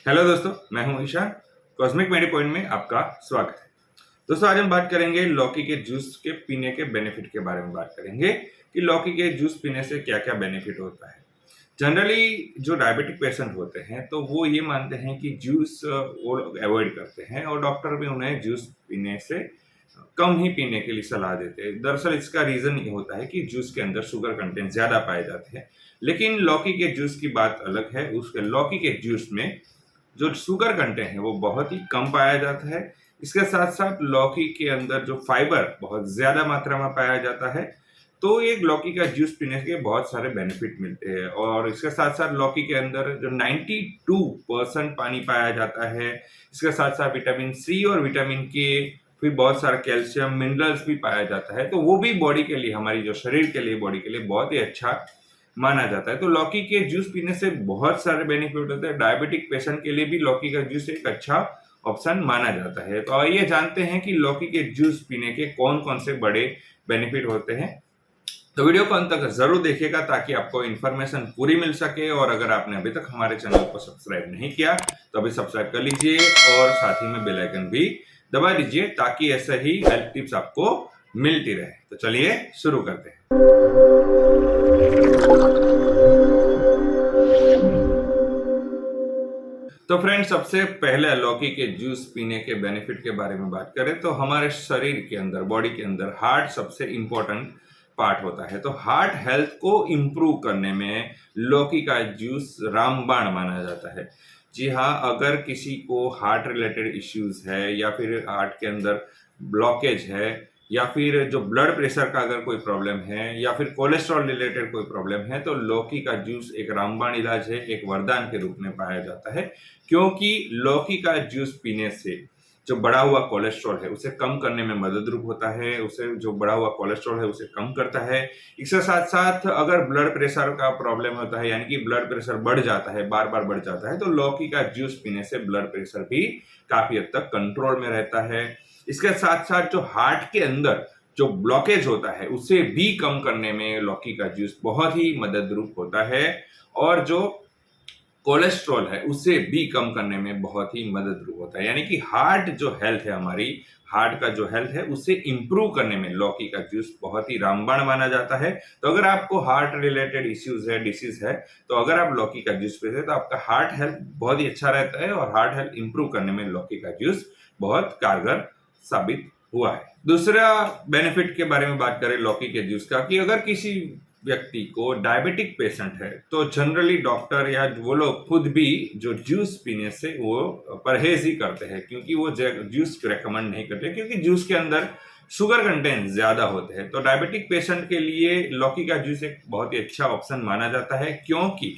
Hello दोस्तों, मैं हूं ईशान। कॉस्मिक मेडी पॉइंट में आपका स्वागत है। दोस्तों, आज हम बात करेंगे लौकी के जूस के पीने के बेनिफिट के बारे में बात करेंगे कि लौकी के जूस पीने से क्या क्या बेनिफिट होता है। जनरली जो डायबिटिक पेशेंट होते हैं तो वो ये मानते हैं कि जूस वो लोग अवॉइड करते हैं और डॉक्टर भी उन्हें जूस पीने से कम ही पीने के लिए सलाह देते हैं। दरअसल इसका रीजन ये होता है कि जूस के अंदर शुगर कंटेंट ज्यादा पाए जाते हैं। लेकिन लौकी के जूस की बात अलग है। उसके लौकी के जूस में जो शुगर कंटेंट है वो बहुत ही कम पाया जाता है। इसके साथ साथ लौकी के अंदर जो फाइबर बहुत ज्यादा मात्रा में पाया जाता है। तो एक लौकी का जूस पीने के बहुत सारे बेनिफिट मिलते हैं और इसके साथ साथ लौकी के अंदर जो 92% पानी पाया जाता है। इसके साथ साथ विटामिन सी और विटामिन के, फिर बहुत सारा कैल्शियम मिनरल्स भी पाया जाता है। तो वो भी बॉडी के लिए, हमारी जो शरीर के लिए, बॉडी के लिए बहुत ही अच्छा माना जाता है। तो लौकी के जूस पीने से बहुत सारे बेनिफिट होते हैं। डायबिटिक पेशेंट के लिए भी लौकी का जूस एक अच्छा ऑप्शन माना जाता है। तो आइए जानते हैं कि लौकी के जूस पीने के कौन कौन से बड़े बेनिफिट होते हैं। तो वीडियो को अंत तक जरूर देखिएगा ताकि आपको इन्फॉर्मेशन पूरी मिल सके। और अगर आपने अभी तक हमारे चैनल को सब्सक्राइब नहीं किया तो अभी सब्सक्राइब कर लीजिए और साथ ही में बेल आइकन भी दबा दीजिए ताकि ऐसे ही हेल्थ टिप्स आपको मिलती रहे। तो चलिए शुरू करते हैं। तो फ्रेंड्स, सबसे पहले लौकी के जूस पीने के बेनिफिट के बारे में बात करें तो हमारे शरीर के अंदर, बॉडी के अंदर हार्ट सबसे इंपॉर्टेंट पार्ट होता है। तो हार्ट हेल्थ को इंप्रूव करने में लौकी का जूस रामबाण माना जाता है। जी हाँ, अगर किसी को हार्ट रिलेटेड इश्यूज है या फिर हार्ट के अंदर ब्लॉकेज है या फिर जो ब्लड प्रेशर का अगर कोई प्रॉब्लम है या फिर कोलेस्ट्रॉल रिलेटेड कोई प्रॉब्लम है तो लौकी का जूस एक रामबाण इलाज है, एक वरदान के रूप में पाया जाता है। क्योंकि लौकी का जूस पीने से जो बढ़ा हुआ कोलेस्ट्रॉल है उसे कम करने में मदद रूप होता है। उसे जो बढ़ा हुआ कोलेस्ट्रॉल है उसे कम करता है। इसके साथ साथ अगर ब्लड प्रेशर का प्रॉब्लम होता है, यानी कि ब्लड प्रेशर बढ़ जाता है, बार बार बढ़ जाता है, तो लौकी का जूस पीने से ब्लड प्रेशर भी काफी हद तक कंट्रोल में रहता है। इसके साथ साथ जो हार्ट के अंदर जो ब्लॉकेज होता है उसे भी कम करने में लौकी का जूस बहुत ही मदद रूप होता है। और जो कोलेस्ट्रॉल है उसे भी कम करने में बहुत ही मदद रूप होता है। यानी कि हार्ट जो हेल्थ है, हमारी हार्ट का जो हेल्थ है उसे इंप्रूव करने में लौकी का जूस बहुत ही रामबाण माना जाता है। तो अगर आपको हार्ट रिलेटेड इश्यूज है, डिसीज है, तो अगर आप लौकी का जूस पीते हैं तो आपका हार्ट हेल्थ बहुत ही अच्छा रहता है और हार्ट हेल्थ इंप्रूव करने में लौकी का जूस बहुत कारगर साबित हुआ है। दूसरा बेनिफिट के बारे में बात करें लौकी के जूस का, कि अगर किसी व्यक्ति को डायबिटिक पेशेंट है तो जनरली डॉक्टर या वो लोग खुद भी जो जूस पीने से वो परहेज ही करते हैं, क्योंकि वो जूस रेकमेंड नहीं करते, क्योंकि जूस के अंदर शुगर कंटेंट ज्यादा होते हैं। तो डायबिटिक पेशेंट के लिए लौकी का जूस एक बहुत ही अच्छा ऑप्शन माना जाता है, क्योंकि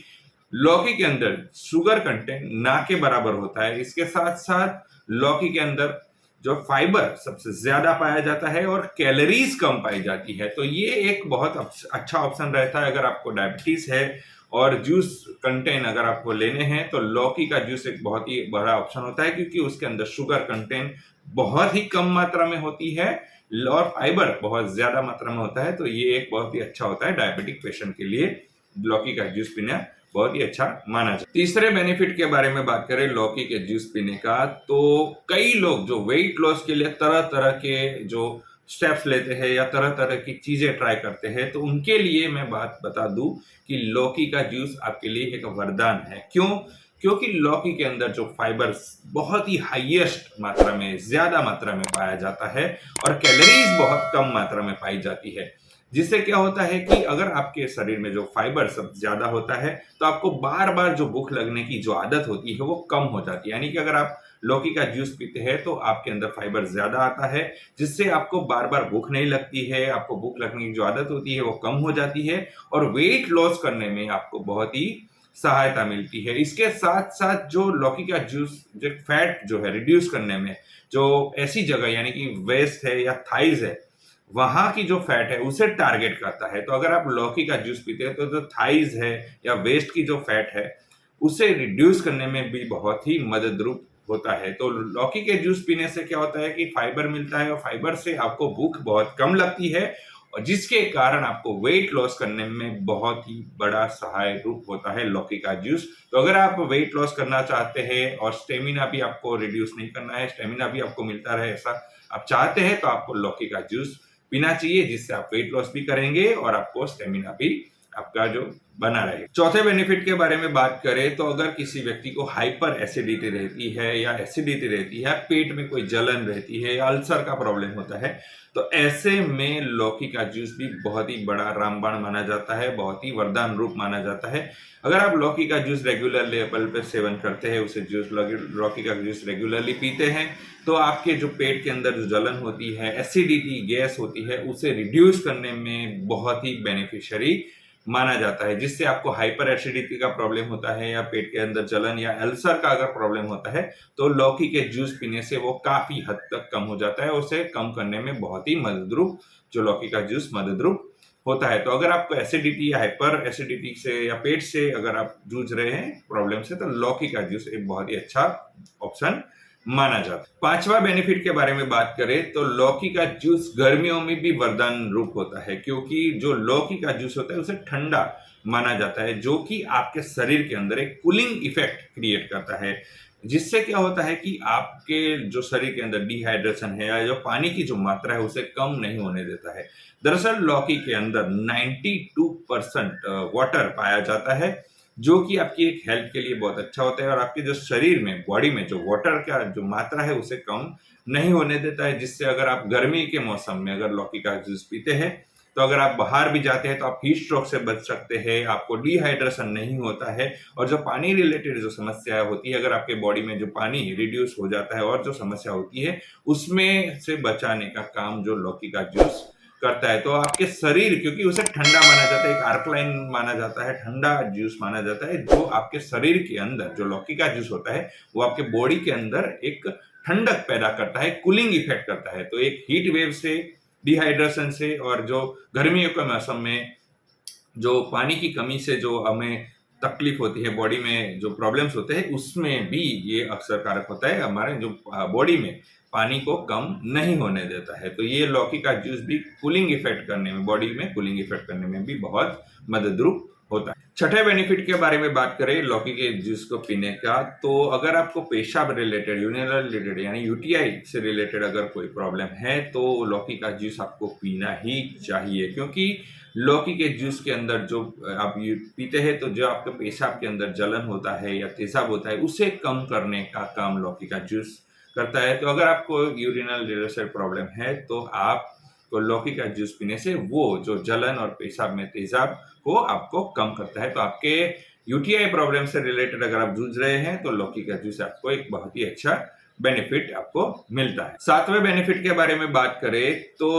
लौकी के अंदर शुगर कंटेंट ना के बराबर होता है। इसके साथ साथ लौकी के अंदर जो फाइबर सबसे ज्यादा पाया जाता है और कैलोरीज कम पाई जाती है। तो ये एक बहुत अच्छा ऑप्शन रहता है अगर आपको डायबिटीज है और जूस कंटेंट अगर आपको लेने हैं तो लौकी का जूस एक बहुत ही बड़ा ऑप्शन होता है, क्योंकि उसके अंदर शुगर कंटेंट बहुत ही कम मात्रा में होती है और फाइबर बहुत ज्यादा मात्रा में होता है। तो ये एक बहुत ही अच्छा होता है डायबिटिक पेशेंट के लिए, लौकी का जूस पीना बहुत ही अच्छा माना जाता है। तीसरे बेनिफिट के बारे में बात करें लौकी के जूस पीने का, तो कई लोग जो वेट लॉस के लिए तरह तरह के जो स्टेप्स लेते हैं या तरह तरह की चीजें ट्राई करते हैं, तो उनके लिए मैं बात बता दूं कि लौकी का जूस आपके लिए एक वरदान है। क्यों? क्योंकि लौकी के अंदर जो फाइबर बहुत ही हाईएस्ट मात्रा में, ज्यादा मात्रा में पाया जाता है और कैलोरीज बहुत कम मात्रा में पाई जाती है। जिससे क्या होता है कि अगर आपके शरीर में जो फाइबर सब ज्यादा होता है तो आपको बार बार जो भूख लगने की जो आदत होती है वो कम हो जाती है। यानी कि अगर आप लौकी का जूस पीते हैं तो आपके अंदर फाइबर ज्यादा आता है, जिससे आपको बार बार भूख नहीं लगती है। आपको भूख लगने की जो आदत होती है वो कम हो जाती है और वेट लॉस करने में आपको बहुत ही सहायता मिलती है। इसके साथ साथ जो लौकी का जूस जो फैट जो है रिड्यूस करने में, जो ऐसी जगह यानी कि वेस्ट है या थाइज है, वहां की जो फैट है उसे टारगेट करता है। तो अगर आप लौकी का जूस पीते हैं तो जो थाइज है या वेस्ट की जो फैट है उसे रिड्यूस करने में भी बहुत ही मदद रूप होता है। तो लौकी के जूस पीने से क्या होता है कि फाइबर मिलता है और फाइबर से आपको भूख बहुत कम लगती है और जिसके कारण आपको वेट लॉस करने में बहुत ही बड़ा सहायक रूप होता है लौकी का जूस। तो अगर आप वेट लॉस करना चाहते हैं और स्टेमिना भी आपको रिड्यूस नहीं करना है, स्टेमिना भी आपको मिलता रहे ऐसा आप चाहते हैं, तो आपको लौकी का जूस पीना चाहिए, जिससे आप वेट लॉस भी करेंगे और आपको स्टेमिना भी आपका जो बना रहे। चौथे बेनिफिट के बारे में बात करें तो अगर किसी व्यक्ति को हाइपर एसिडिटी रहती है या एसिडिटी रहती है, पेट में कोई जलन रहती है या अल्सर का प्रॉब्लम होता है, तो ऐसे में लौकी का जूस भी बहुत ही बड़ा रामबाण माना जाता है, बहुत ही वरदान रूप माना जाता है। अगर आप लौकी का जूस रेगुलर लेवल पे सेवन करते हैं, उसे लौकी का जूस रेगुलरली पीते हैं, तो आपके जो पेट के अंदर जो जलन होती है, एसिडिटी गैस होती है, उसे रिड्यूस करने में बहुत ही बेनिफिशियरी माना जाता है, जिससे आपको हाइपर एसिडिटी का प्रॉब्लम होता है या पेट के अंदर जलन या अल्सर का अगर प्रॉब्लम होता है, तो लौकी के जूस पीने से वो काफी हद तक कम हो जाता है। उसे कम करने में बहुत ही मददरूप जो लौकी का जूस मददरूप होता है। तो अगर आपको एसिडिटी या हाइपर एसिडिटी से या पेट से अगर आप जूझ रहे हैं प्रॉब्लम से, तो लौकी का जूस एक बहुत ही अच्छा ऑप्शन माना जाता है। पांचवा बेनिफिट के बारे में बात करें तो लौकी का जूस गर्मियों में भी वरदान रूप होता है, क्योंकि जो लौकी का जूस होता है उसे ठंडा माना जाता है, जो कि आपके शरीर के अंदर एक कूलिंग इफेक्ट क्रिएट करता है, जिससे क्या होता है कि आपके जो शरीर के अंदर डिहाइड्रेशन है या जो पानी की जो मात्रा है उसे कम नहीं होने देता है। दरअसल लौकी के अंदर 92% वाटर पाया जाता है, जो कि आपकी एक हेल्थ के लिए बहुत अच्छा होता है और आपके जो शरीर में बॉडी में जो वाटर का जो मात्रा है उसे कम नहीं होने देता है, जिससे अगर आप गर्मी के मौसम में अगर लौकी का जूस पीते हैं, तो अगर आप बाहर भी जाते हैं तो आप हीट स्ट्रोक से बच सकते हैं, आपको डिहाइड्रेशन नहीं होता है, और जो पानी रिलेटेड जो समस्या होती है, अगर आपके बॉडी में जो पानी रिड्यूस हो जाता है और जो समस्या होती है उसमें से बचाने का काम जो लौकी का जूस करता है। तो आपके शरीर, क्योंकि उसे ठंडा माना जाता है, एक अल्कलाइन माना जाता है, ठंडा जूस माना जाता है, जो आपके शरीर के अंदर जो लौकी का जूस होता है वो आपके बॉडी के अंदर एक ठंडक पैदा करता है, कूलिंग इफेक्ट करता है। तो एक हीट वेव से, डिहाइड्रेशन से और जो गर्मियों के मौसम में जो पानी की कमी से जो हमें तकलीफ होती है, बॉडी में जो प्रॉब्लम्स होते हैं, उसमें भी ये अक्सर कारक होता है, हमारे जो बॉडी में पानी को कम नहीं होने देता है। तो ये लौकी का जूस भी कूलिंग इफेक्ट करने में, बॉडी में कूलिंग इफेक्ट करने में भी बहुत मददरूप होता है। छठे बेनिफिट के बारे में बात करें लौकी के जूस को पीने का, तो अगर आपको पेशाब रिलेटेड, यूरिनल रिलेटेड यानी यूटीआई से रिलेटेड अगर कोई प्रॉब्लम है, तो लौकी का जूस आपको पीना ही चाहिए, क्योंकि लौकी के जूस के अंदर जो आप पीते हैं तो जो आपके पेशाब के अंदर जलन होता है या तेजाब होता है उसे कम करने का काम लौकी का जूस करता है। तो अगर आपको यूरिनल रिलेटेड प्रॉब्लम है तो आपको लौकी का जूस पीने से वो जो जलन और पेशाब में तेजाब को आपको कम करता है। तो आपके यूटीआई प्रॉब्लम से रिलेटेड अगर आप जूझ रहे हैं तो लौकी का जूस आपको एक बहुत ही अच्छा बेनिफिट आपको मिलता है। सातवें बेनिफिट के बारे में बात करें तो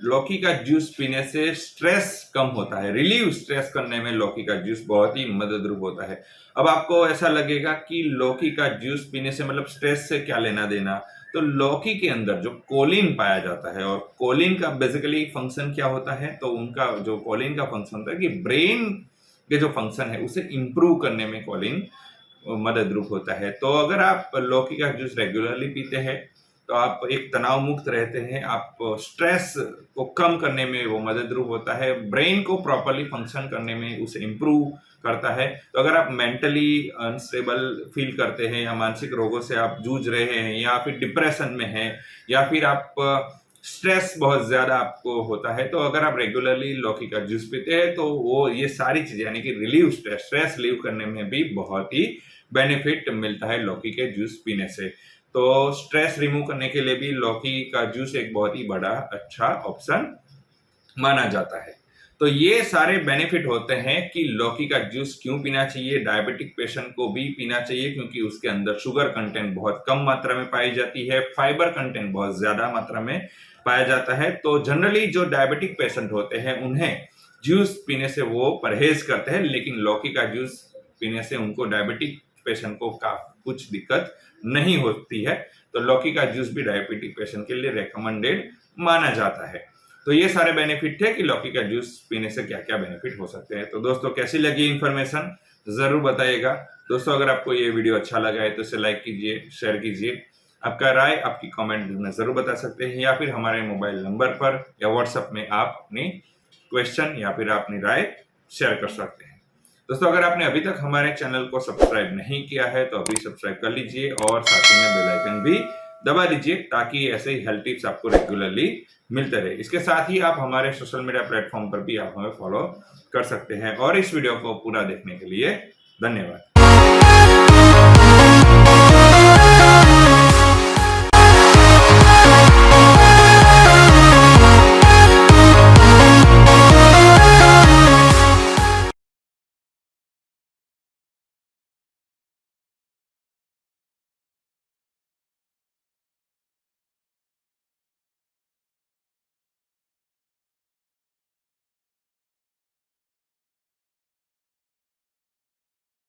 लौकी का जूस पीने से स्ट्रेस कम होता है, रिलीव स्ट्रेस करने में लौकी का जूस बहुत ही मददरूप होता है। अब आपको ऐसा लगेगा कि लौकी का जूस पीने से मतलब स्ट्रेस से क्या लेना देना, तो लौकी के अंदर जो कोलिन पाया जाता है, और कोलिन का बेसिकली फंक्शन क्या होता है, तो उनका जो कोलिन का फंक्शन होता है कि ब्रेन के जो फंक्शन है उसे इंप्रूव करने में कोलिन मददरूप होता है। तो अगर आप लौकी का जूस रेगुलरली पीते हैं तो आप एक तनाव मुक्त रहते हैं, आप स्ट्रेस को कम करने में वो मददरूप होता है, ब्रेन को प्रॉपरली फंक्शन करने में उसे इम्प्रूव करता है। तो अगर आप मेंटली अनस्टेबल फील करते हैं या मानसिक रोगों से आप जूझ रहे हैं या फिर डिप्रेशन में हैं या फिर आप स्ट्रेस बहुत ज्यादा आपको होता है, तो अगर आप रेगुलरली लौकी का जूस पीते हैं तो वो ये सारी चीजें यानी कि रिलीव स्ट्रेस रिलीव करने में भी बहुत ही बेनिफिट मिलता है लौकी के जूस पीने से। तो स्ट्रेस रिमूव करने के लिए भी लौकी का जूस एक बहुत ही बड़ा अच्छा ऑप्शन माना जाता है। तो ये सारे बेनिफिट होते हैं कि लौकी का जूस क्यों पीना चाहिए। डायबिटिक पेशेंट को भी पीना चाहिए क्योंकि उसके अंदर शुगर कंटेंट बहुत कम मात्रा में पाई जाती है, फाइबर कंटेंट बहुत ज्यादा मात्रा में पाया जाता है। तो जनरली जो डायबिटिक पेशेंट होते हैं उन्हें जूस पीने से वो परहेज करते हैं, लेकिन लौकी का जूस पीने से उनको डायबिटिक पेशेंट को कुछ दिक्कत नहीं होती है। तो लौकी का जूस भी डायबिटिक पेशेंट के लिए रेकमेंडेड माना जाता है। तो ये सारे बेनिफिट थे कि लौकी का जूस पीने से क्या क्या बेनिफिट हो सकते हैं। तो दोस्तों कैसी लगी इंफॉर्मेशन जरूर बताइएगा। दोस्तों अगर आपको ये वीडियो अच्छा लगा है तो इसे लाइक कीजिए, शेयर कीजिए आपका राय आपकी कमेंट में जरूर बता सकते हैं, या फिर हमारे मोबाइल नंबर पर या व्हाट्सएप में आप अपनी क्वेश्चन या फिर अपनी राय शेयर कर सकते हैं। दोस्तों, अगर आपने अभी तक हमारे चैनल को सब्सक्राइब नहीं किया है तो अभी सब्सक्राइब कर लीजिए और साथ ही में बेल आइकन भी दबा दीजिए, ताकि ऐसे ही हेल्थ टिप्स आपको रेगुलरली मिलते रहे। इसके साथ ही आप हमारे सोशल मीडिया प्लेटफॉर्म पर भी आप हमें फॉलो कर सकते हैं। और इस वीडियो को पूरा देखने के लिए धन्यवाद।